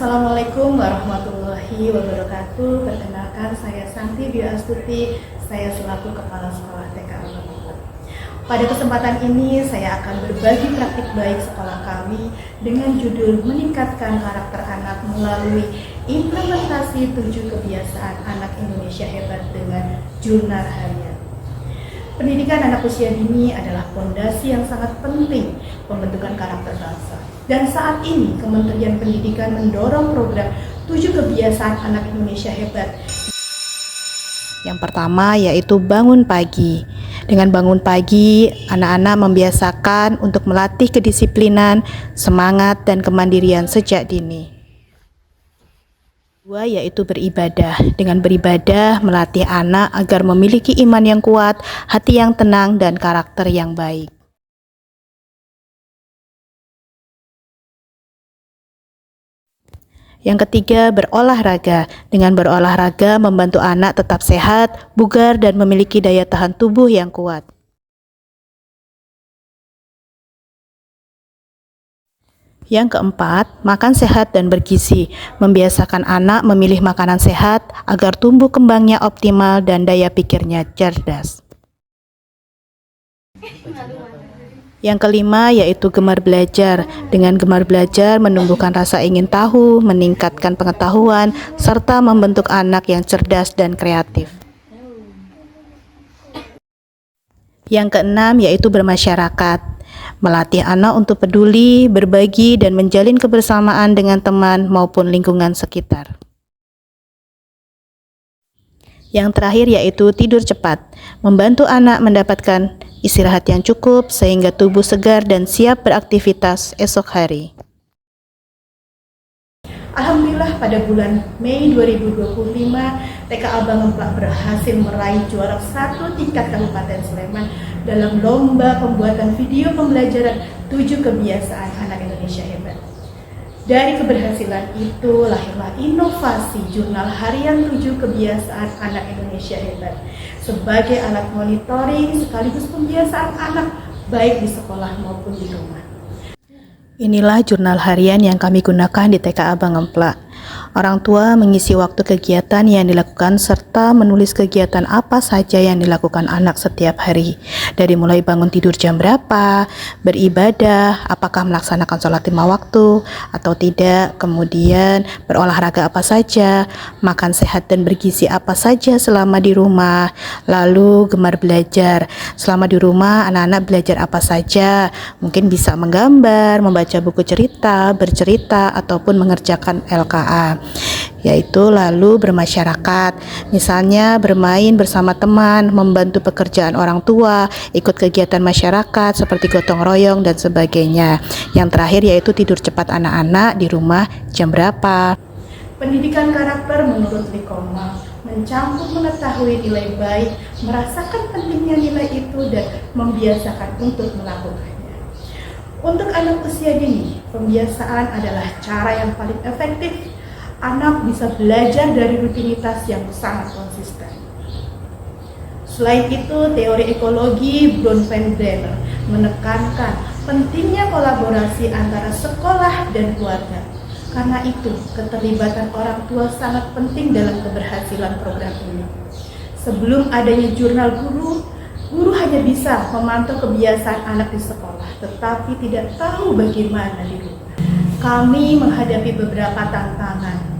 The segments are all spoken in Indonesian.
Assalamualaikum warahmatullahi wabarakatuh. Perkenalkan, saya Santi Dwi Astuti. Saya selaku Kepala Sekolah TK Abang Empat. Pada kesempatan ini saya akan berbagi praktik baik sekolah kami dengan judul Meningkatkan Karakter Anak melalui implementasi 7 kebiasaan anak Indonesia hebat dengan jurnal harian. Pendidikan anak usia dini adalah fondasi yang sangat penting pembentukan karakter bangsa. Dan saat ini Kementerian Pendidikan mendorong program 7 kebiasaan anak Indonesia hebat. Yang pertama yaitu bangun pagi. Dengan bangun pagi, anak-anak membiasakan untuk melatih kedisiplinan, semangat, dan kemandirian sejak dini. Dua yaitu beribadah. Dengan beribadah, melatih anak agar memiliki iman yang kuat, hati yang tenang, dan karakter yang baik. Yang ketiga, berolahraga. Dengan berolahraga, membantu anak tetap sehat, bugar, dan memiliki daya tahan tubuh yang kuat. Yang keempat, makan sehat dan bergizi. Membiasakan anak memilih makanan sehat agar tumbuh kembangnya optimal dan daya pikirnya cerdas. Yang kelima yaitu gemar belajar. Dengan gemar belajar menumbuhkan rasa ingin tahu, meningkatkan pengetahuan, serta membentuk anak yang cerdas dan kreatif. Yang keenam yaitu bermasyarakat. Melatih anak untuk peduli, berbagi, dan menjalin kebersamaan dengan teman maupun lingkungan sekitar. Yang terakhir yaitu tidur cepat, membantu anak mendapatkan istirahat yang cukup sehingga tubuh segar dan siap beraktivitas esok hari. Alhamdulillah pada bulan Mei 2025, TK Abang Empat berhasil meraih juara 1 tingkat Kabupaten Sleman dalam lomba pembuatan video pembelajaran 7 kebiasaan anak Indonesia hebat. Dari keberhasilan itu lahirlah inovasi jurnal harian 7 kebiasaan anak Indonesia hebat sebagai alat monitoring sekaligus pembiasaan anak baik di sekolah maupun di rumah. Inilah jurnal harian yang kami gunakan di TK Abang Emplak. Orang tua mengisi waktu kegiatan yang dilakukan serta menulis kegiatan apa saja yang dilakukan anak setiap hari. Dari mulai bangun tidur jam berapa, beribadah, apakah melaksanakan sholat 5 waktu atau tidak, kemudian berolahraga apa saja, makan sehat dan bergizi apa saja selama di rumah, lalu gemar belajar. Selama di rumah anak-anak belajar apa saja, mungkin bisa menggambar, membaca buku cerita, bercerita, ataupun mengerjakan LKA. Yaitu lalu bermasyarakat, misalnya bermain bersama teman, membantu pekerjaan orang tua, ikut kegiatan masyarakat seperti gotong royong dan sebagainya. Yang terakhir yaitu tidur cepat anak-anak di rumah jam berapa. Pendidikan karakter menurut Likoma mencakup mengetahui nilai baik, merasakan pentingnya nilai itu dan membiasakan untuk melakukannya. Untuk anak usia dini, pembiasaan adalah cara yang paling efektif. Anak bisa belajar dari rutinitas yang sangat konsisten. Selain itu, teori ekologi Bronfenbrenner menekankan pentingnya kolaborasi antara sekolah dan keluarga. Karena itu, keterlibatan orang tua sangat penting dalam keberhasilan program ini. Sebelum adanya jurnal guru, guru hanya bisa memantau kebiasaan anak di sekolah, tetapi tidak tahu bagaimana di rumah. Kami menghadapi beberapa tantangan.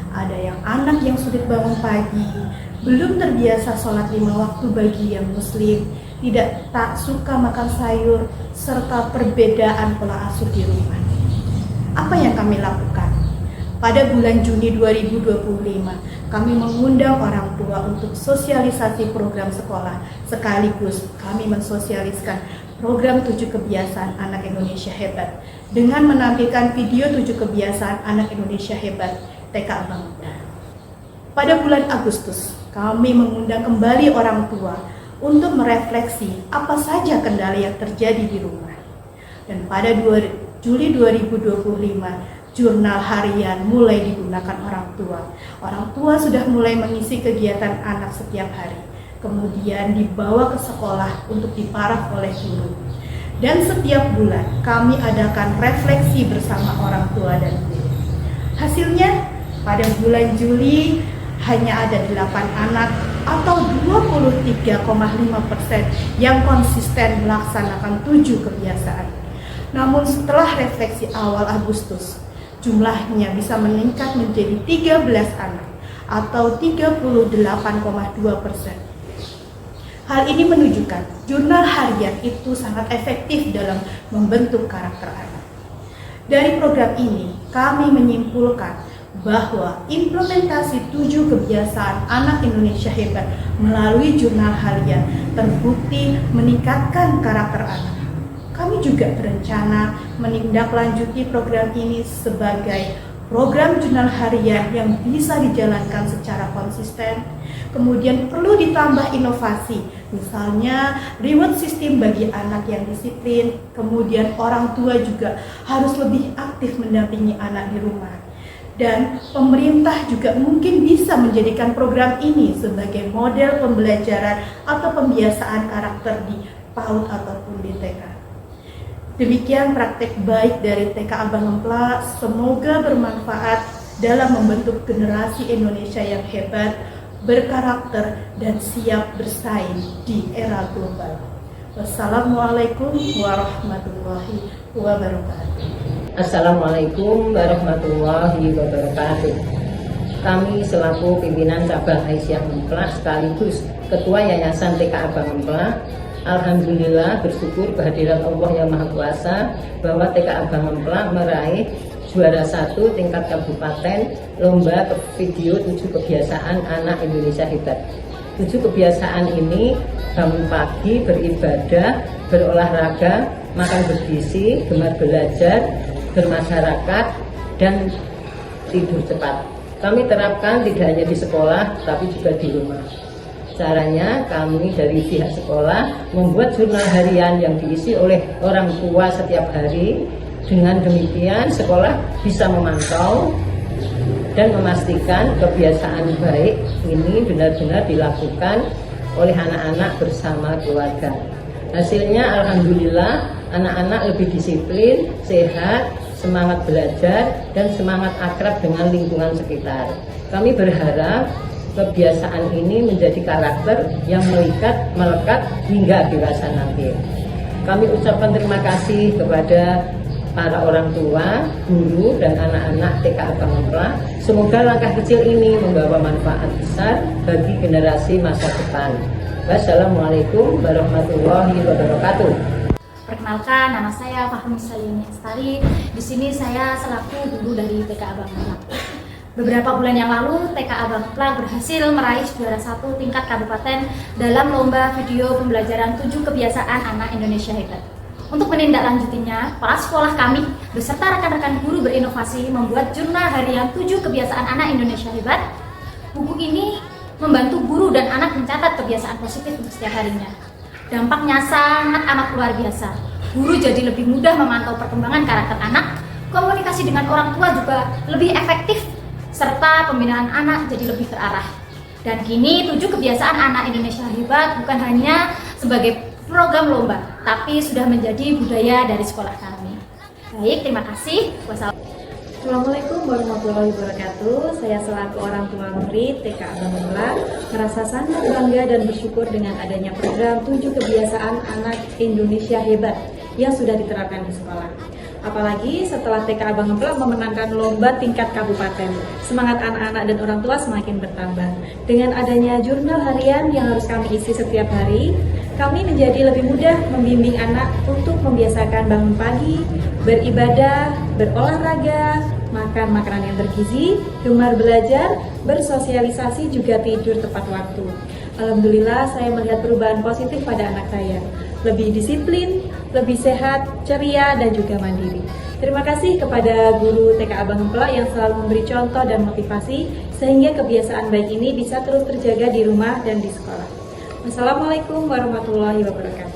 Ada yang anak yang sulit bangun pagi, belum terbiasa sholat 5 waktu bagi yang muslim, tak suka makan sayur, serta perbedaan pola asuh di rumah. Apa yang kami lakukan? Pada bulan Juni 2025, kami mengundang orang tua untuk sosialisasi program sekolah, sekaligus kami mensosialiskan program 7 kebiasaan anak Indonesia hebat dengan menampilkan video 7 kebiasaan anak Indonesia hebat TK Abang Empat. Pada bulan Agustus, kami mengundang kembali orang tua untuk merefleksi apa saja kendala yang terjadi di rumah. Dan pada Juli 2025, jurnal harian mulai digunakan orang tua. Orang tua sudah mulai mengisi kegiatan anak setiap hari, kemudian dibawa ke sekolah untuk diparaf oleh guru. Dan setiap bulan kami adakan refleksi bersama orang tua dan guru. Hasilnya, pada bulan Juli hanya ada 8 anak atau 23,5% yang konsisten melaksanakan 7 kebiasaan. Namun setelah refleksi awal Agustus, jumlahnya bisa meningkat menjadi 13 anak atau 38,2%. Hal ini menunjukkan jurnal harian itu sangat efektif dalam membentuk karakter anak. Dari program ini, kami menyimpulkan bahwa implementasi 7 kebiasaan anak Indonesia hebat melalui jurnal harian terbukti meningkatkan karakter anak. Kami juga berencana menindaklanjuti program ini sebagai program jurnal harian yang bisa dijalankan secara konsisten. Kemudian perlu ditambah inovasi, misalnya reward system bagi anak yang disiplin. Kemudian orang tua juga harus lebih aktif mendampingi anak di rumah. Dan pemerintah juga mungkin bisa menjadikan program ini sebagai model pembelajaran atau pembiasaan karakter di PAUD ataupun di TK. Demikian praktek baik dari TK Abang Empla, semoga bermanfaat dalam membentuk generasi Indonesia yang hebat, berkarakter, dan siap bersaing di era global. Wassalamualaikum warahmatullahi wabarakatuh. Assalamualaikum warahmatullahi wabarakatuh. Kami selaku pimpinan cabang Aisyah Empla sekaligus Ketua Yayasan TK Abang Empla, alhamdulillah bersyukur kehadiran Allah yang Maha Kuasa bahwa TK Abang Empla meraih juara 1 tingkat kabupaten lomba video 7 kebiasaan anak Indonesia hebat. 7 kebiasaan ini bangun pagi, beribadah, berolahraga, makan bergizi, gemar belajar, bermasyarakat, dan tidur cepat. Kami terapkan tidak hanya di sekolah tapi juga di rumah. Caranya kami dari pihak sekolah membuat jurnal harian yang diisi oleh orang tua setiap hari. Dengan demikian sekolah bisa memantau dan memastikan kebiasaan baik ini benar-benar dilakukan oleh anak-anak bersama keluarga. Hasilnya alhamdulillah anak-anak lebih disiplin, sehat, semangat belajar, dan semangat akrab dengan lingkungan sekitar. Kami berharap kebiasaan ini menjadi karakter yang melekat hingga dewasa nanti. Kami ucapkan terima kasih kepada para orang tua, guru, dan anak-anak TK Abang Empla. Semoga langkah kecil ini membawa manfaat besar bagi generasi masa depan. Wassalamualaikum warahmatullahi wabarakatuh. Perkenalkan, nama saya Fahmi Salini Astari. Di sini saya selaku guru dari TK Abang Empla. Beberapa bulan yang lalu, TK Abang Empla berhasil meraih juara 1 tingkat kabupaten dalam lomba video pembelajaran 7 kebiasaan anak Indonesia hebat. Untuk menindaklanjutinya, kepala sekolah kami beserta rekan-rekan guru berinovasi membuat jurnal harian 7 kebiasaan anak Indonesia hebat. Buku ini membantu guru dan anak mencatat kebiasaan positif untuk setiap harinya. Dampaknya sangat amat luar biasa. Guru jadi lebih mudah memantau perkembangan karakter anak, komunikasi dengan orang tua juga lebih efektif, serta pembinaan anak jadi lebih terarah. Dan kini 7 kebiasaan anak Indonesia hebat bukan hanya sebagai program lomba, tapi sudah menjadi budaya dari sekolah kami. Baik, terima kasih. Assalamualaikum warahmatullahi wabarakatuh. Saya selaku orang tua murid TK Abang Empla merasa sangat bangga dan bersyukur dengan adanya program 7 kebiasaan anak Indonesia hebat yang sudah diterapkan di sekolah. Apalagi setelah TK Abang Empla memenangkan lomba tingkat kabupaten, semangat anak-anak dan orang tua semakin bertambah. Dengan adanya jurnal harian yang harus kami isi setiap hari, kami menjadi lebih mudah membimbing anak untuk membiasakan bangun pagi, beribadah, berolahraga, makan makanan yang bergizi, gemar belajar, bersosialisasi, juga tidur tepat waktu. Alhamdulillah saya melihat perubahan positif pada anak saya. Lebih disiplin, lebih sehat, ceria, dan juga mandiri. Terima kasih kepada guru TK Abang Empla yang selalu memberi contoh dan motivasi sehingga kebiasaan baik ini bisa terus terjaga di rumah dan di sekolah. Wassalamualaikum warahmatullahi wabarakatuh.